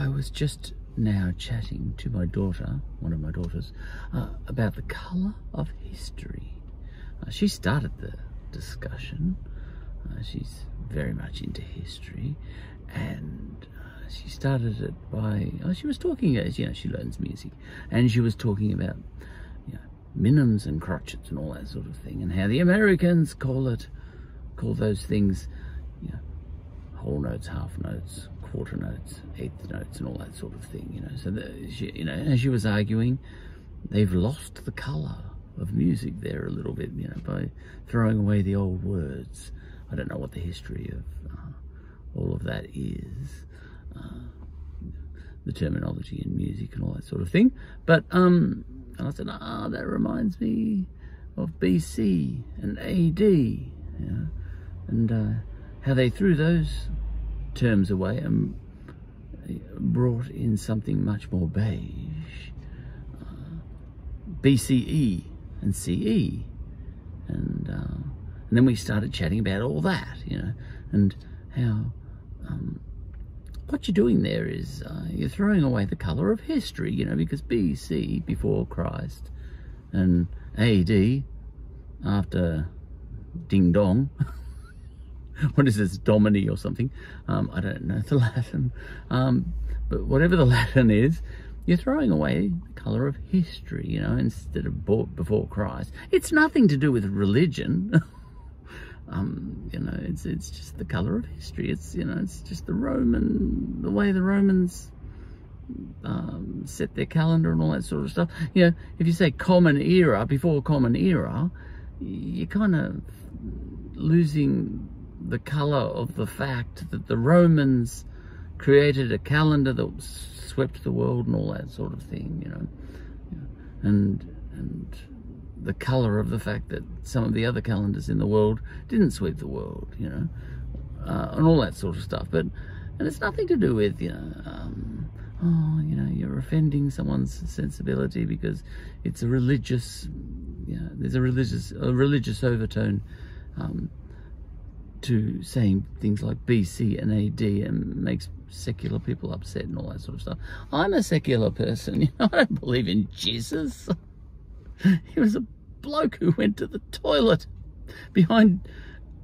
I was just now chatting to my daughter, one of my daughters, about the colour of history. She started the discussion. She's very much into history, and she started it by, she was talking, as you know, she learns music, and she was talking about, you know, Minims and Crotchets and all that sort of thing, and how the Americans call those things, you know, whole notes, half notes, quarter notes, eighth notes, and all that sort of thing, you know. So she, you know, as she was arguing, they've lost the colour of music there a little bit, you know, by throwing away the old words. I don't know what the history of all of that is, the terminology in music and all that sort of thing. But and I said, that reminds me of BC and AD, you know, and how they threw those terms away and brought in something much more beige, BCE and CE, and then we started chatting about all that, you know, and how what you're doing there is you're throwing away the colour of history, you know, because BC, before Christ, and AD, after Ding Dong, what is this, Domini or something? I don't know the Latin, but whatever the Latin is, you're throwing away the colour of history, you know, instead of before Christ. It's nothing to do with religion. You know, it's just the colour of history. It's, you know, it's just the way the Romans set their calendar and all that sort of stuff. You know, if you say common era, before common era, you're kind of losing the colour of the fact that the Romans created a calendar that swept the world and all that sort of thing, you know, and the colour of the fact that some of the other calendars in the world didn't sweep the world, you know, and all that sort of stuff. And it's nothing to do with, you know, oh, you know, you're offending someone's sensibility because it's a religious, you know, there's a religious overtone to saying things like BC and AD, and makes secular people upset and all that sort of stuff. I'm a secular person, you know, I don't believe in Jesus. He was a bloke who went to the toilet behind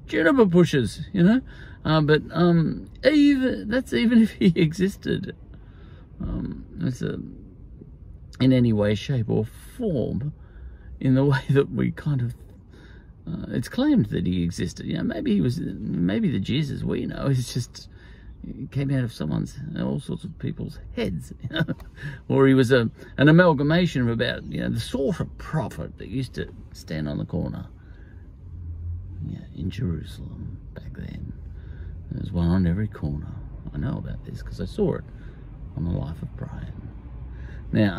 juniper bushes, you know. But that's even if he existed. It's in any way, shape, or form, in the way that we kind of it's claimed that he existed. You know, maybe the Jesus we know is just, it came out of all sorts of people's heads, you know? Or he was an amalgamation of about, you know, the sort of prophet that used to stand on the corner, yeah, in Jerusalem back then. There was one on every corner. I know about this because I saw it on The Life of Brian. Now,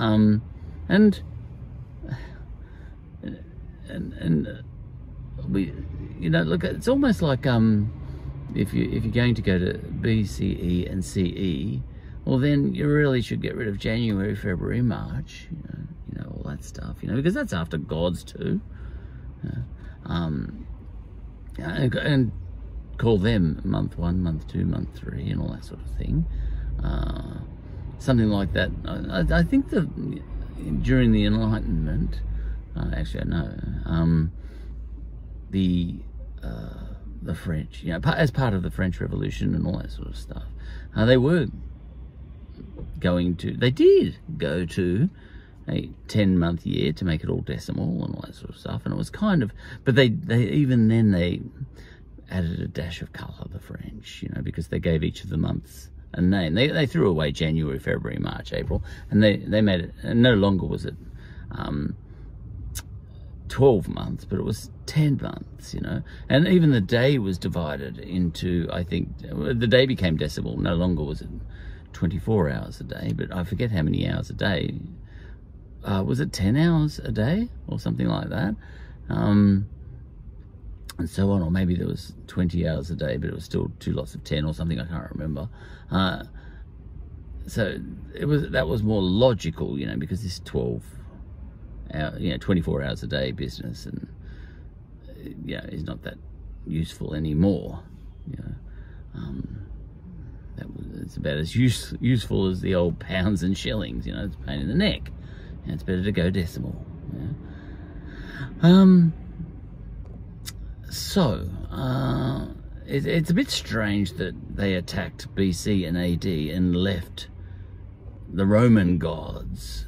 and we, you know, look, it's almost like if you're going to go to BCE and CE, well, then you really should get rid of January, February, March, you know, all that stuff, you know, because that's after God's too, and call them month 1, month 2, month 3, and all that sort of thing, something like that. I think that during the Enlightenment, actually I know, the French, you know, as part of the French Revolution and all that sort of stuff, they did go to a 10-month year to make it all decimal and all that sort of stuff, and it was kind of, but they even then they added a dash of colour, the French, you know, because they gave each of the months a name. They threw away January, February, March, April, and they made it, and no longer was it 12 months, but it was 10 months, you know. And even the day was divided into, I think, the day became decimal. No longer was it 24 hours a day, but I forget how many hours a day. Was it 10 hours a day or something like that? And so on, or maybe there was 20 hours a day, but it was still 2 lots of 10 or something, I can't remember. So that was more logical, you know, because this 24 hours a day business, and is not that useful anymore, you know. It's about as useful as the old pounds and shillings. You know, it's a pain in the neck. And it's better to go decimal. Yeah? It's a bit strange that they attacked BC and AD and left the Roman gods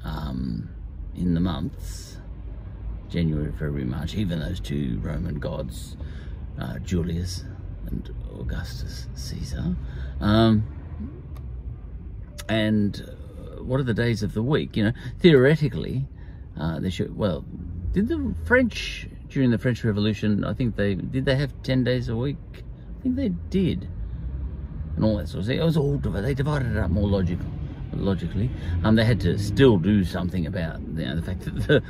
in the months January, February, March. Even those two Roman gods, Julius and Augustus Caesar. And what are the days of the week? You know, theoretically, they should. Well, did the French during the French Revolution? I think they have 10 days a week. I think they did, and all that sort of thing. It was all they divided it up more logically. They had to still do something about, you know, the fact that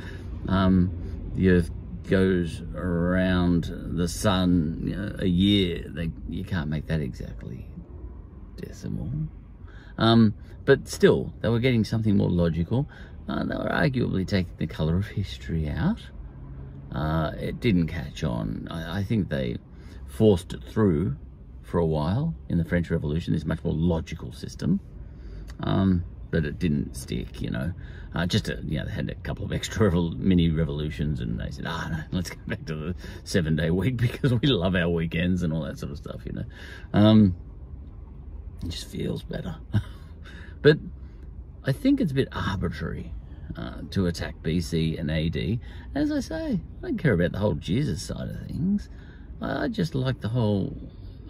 the Earth goes around the sun, you know, a year. You can't make that exactly decimal. But still, they were getting something more logical. They were arguably taking the colour of history out. It didn't catch on. I think they forced it through for a while in the French Revolution, this much more logical system. But it didn't stick, you know. You know, they had a couple of extra mini revolutions, and they said, no, let's go back to the 7-day week because we love our weekends and all that sort of stuff, you know. It just feels better. But I think it's a bit arbitrary to attack BC and AD. As I say, I don't care about the whole Jesus side of things. I just like the whole,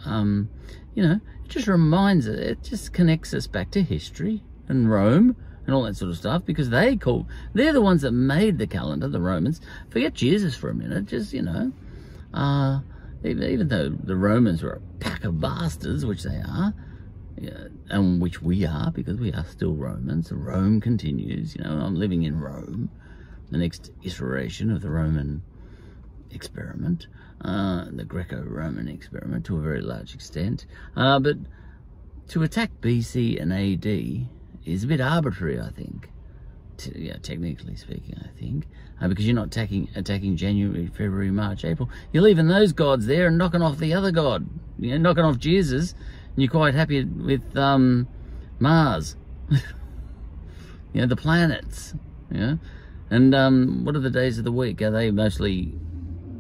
you know, it just connects us back to history and Rome and all that sort of stuff, because they're the ones that made the calendar, the Romans. Forget Jesus for a minute, just, you know, even though the Romans were a pack of bastards, which they are, yeah, and which we are, because we are still Romans. Rome continues, you know. I'm living in Rome, the next iteration of the Roman experiment, the Greco-Roman experiment to a very large extent. But to attack BC and AD is a bit arbitrary, I think. Yeah, technically speaking, I think, because you're not attacking January, February, March, April. You're leaving those gods there and knocking off the other god. You know, knocking off Jesus. You're quite happy with Mars, you know, the planets, yeah. And what are the days of the week? Are they mostly,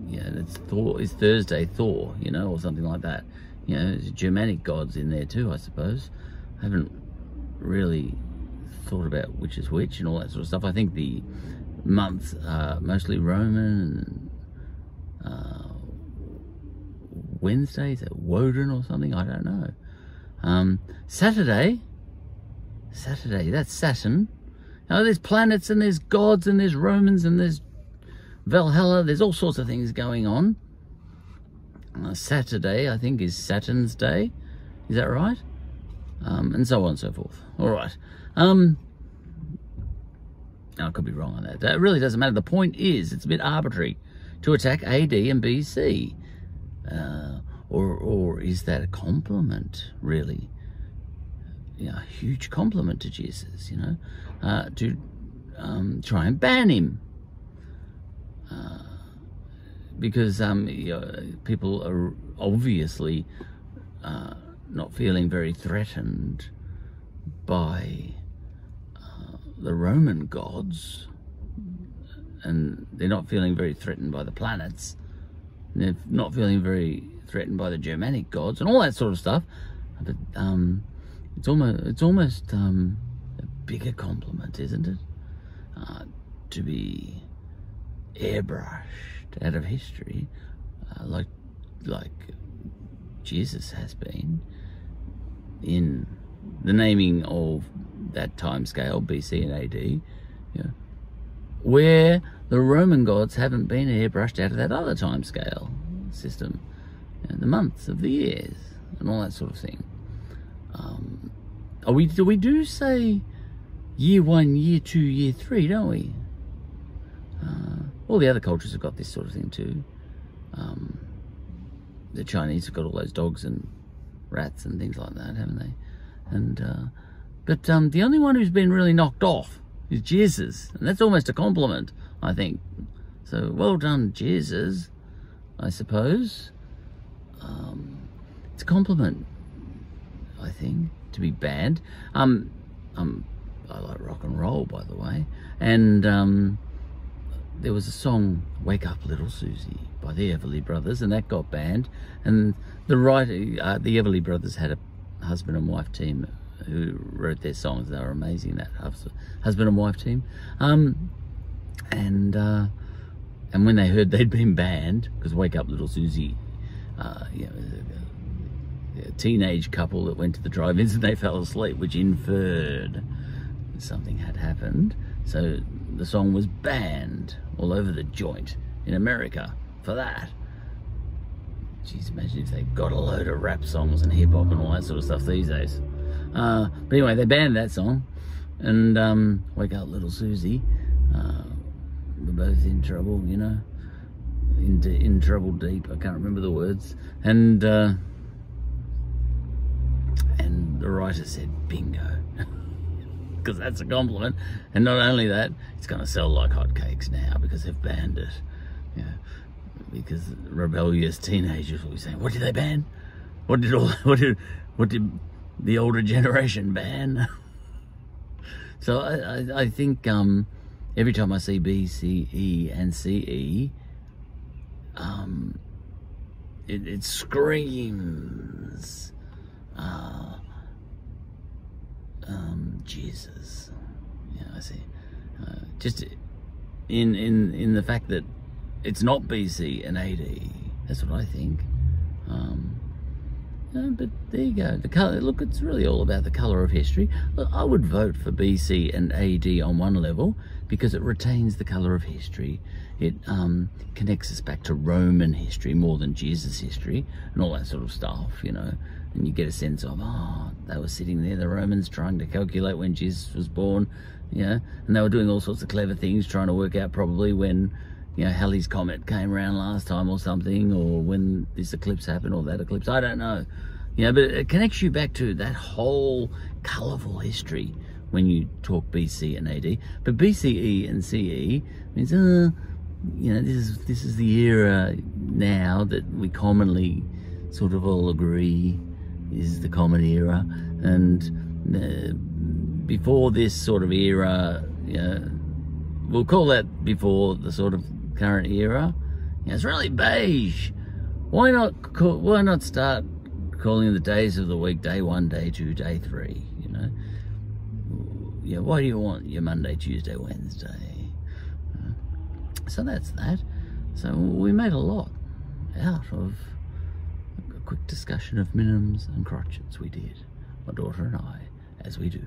yeah, it's Thursday, Thor, you know, or something like that. You know, there's Germanic gods in there too, I suppose. I haven't really thought about which is which and all that sort of stuff. I think the months are mostly Roman and Wednesday, is it Woden or something? I don't know. Saturday, that's Saturn. Now, there's planets and there's gods and there's Romans and there's Valhalla. There's all sorts of things going on. Saturday, I think, is Saturn's day. Is that right? And so on and so forth. All right. I could be wrong on that. That really doesn't matter. The point is, it's a bit arbitrary to attack AD and BC. Or is that a compliment, really? Yeah, a huge compliment to Jesus, you know, to try and ban him. Because you know, people are obviously not feeling very threatened by the Roman gods, and they're not feeling very threatened by the planets. They're not feeling very threatened by the Germanic gods and all that sort of stuff. But it's almost a bigger compliment, isn't it? To be airbrushed out of history, like Jesus has been in the naming of that time scale, BC and AD, you know, where the Roman gods haven't been airbrushed out of that other time scale system, you know, the months of the years and all that sort of thing. Do we do say year 1, year 2, year 3, don't we? All the other cultures have got this sort of thing too. The Chinese have got all those dogs and rats and things like that, haven't they? And but the only one who's been really knocked off is Jesus, and that's almost a compliment, I think. So well done, Jesus, I suppose. It's a compliment I think, to be banned. I like rock and roll, by the way, and there was a song, Wake Up Little Susie, by the Everly Brothers, and that got banned. And the writer, the Everly Brothers had a husband and wife team who wrote their songs. They were amazing, that husband and wife team. And when they heard they'd been banned, because Wake Up Little Susie, you know, a teenage couple that went to the drive-ins and they fell asleep, which inferred something had happened. So the song was banned all over the joint in America for that. Jeez, imagine if they got a load of rap songs and hip-hop and all that sort of stuff these days. But anyway, they banned that song, and Wake Up Little Susie, we're both in trouble, you know, in trouble deep. I can't remember the words. And the writer said bingo, because that's a compliment. And not only that, it's going to sell like hotcakes now because they've banned it. Yeah, because rebellious teenagers will be saying, "What did they ban? What did the older generation ban?" So I think every time I see B, C, E, and CE, it screams, Jesus. Yeah, I see. Just in the fact that it's not BC and AD. That's what I think. But there you go. The colour. Look, it's really all about the colour of history. Look, I would vote for BC and AD on one level because it retains the colour of history. It connects us back to Roman history more than Jesus history and all that sort of stuff, you know. And you get a sense of, oh, they were sitting there, the Romans, trying to calculate when Jesus was born, you know, and they were doing all sorts of clever things, trying to work out probably when, you know, Halley's Comet came around last time or something, or when this eclipse happened or that eclipse. I don't know. You know, but it connects you back to that whole colourful history when you talk BC and AD. But BCE and CE means, you know, this is the era now that we commonly sort of all agree is the common era. And before this sort of era, you know, we'll call that before the sort of current era. You know, it's really beige. Why not start calling the days of the week day 1, day 2, day 3, you know? Yeah, why do you want your Monday, Tuesday, Wednesday? So that's that. So we made a lot out of a quick discussion of Minims and Crotchets. We did, my daughter and I, as we do.